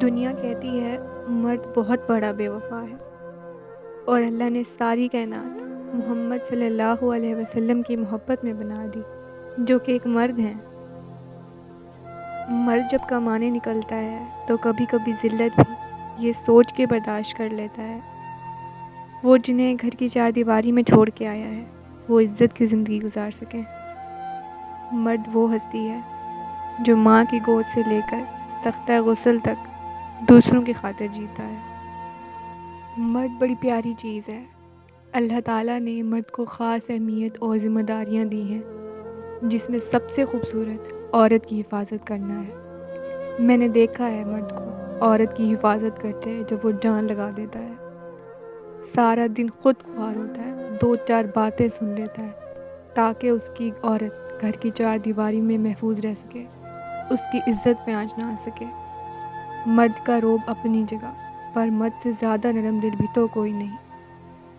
دنیا کہتی ہے مرد بہت بڑا بے وفا ہے، اور اللہ نے ساری کائنات محمد صلی اللہ علیہ وسلم کی محبت میں بنا دی، جو کہ ایک مرد ہیں۔ مرد جب کمانے نکلتا ہے تو کبھی کبھی ذلت بھی یہ سوچ کے برداشت کر لیتا ہے وہ جنہیں گھر کی چار دیواری میں چھوڑ کے آیا ہے وہ عزت کی زندگی گزار سکیں۔ مرد وہ ہستی ہے جو ماں کی گود سے لے کر تختہ غسل تک دوسروں کی خاطر جیتا ہے۔ مرد بڑی پیاری چیز ہے۔ اللہ تعالیٰ نے مرد کو خاص اہمیت اور ذمہ داریاں دی ہیں، جس میں سب سے خوبصورت عورت کی حفاظت کرنا ہے۔ میں نے دیکھا ہے مرد کو عورت کی حفاظت کرتے جب وہ جان لگا دیتا ہے، سارا دن خود خوار ہوتا ہے، 2-4 باتیں سن لیتا ہے تاکہ اس کی عورت گھر کی چار دیواری میں محفوظ رہ سکے، اس کی عزت میں آنچ نہ آ سکے۔ مرد کا روب اپنی جگہ، پر مرد سے زیادہ نرم دل بھی تو کوئی نہیں۔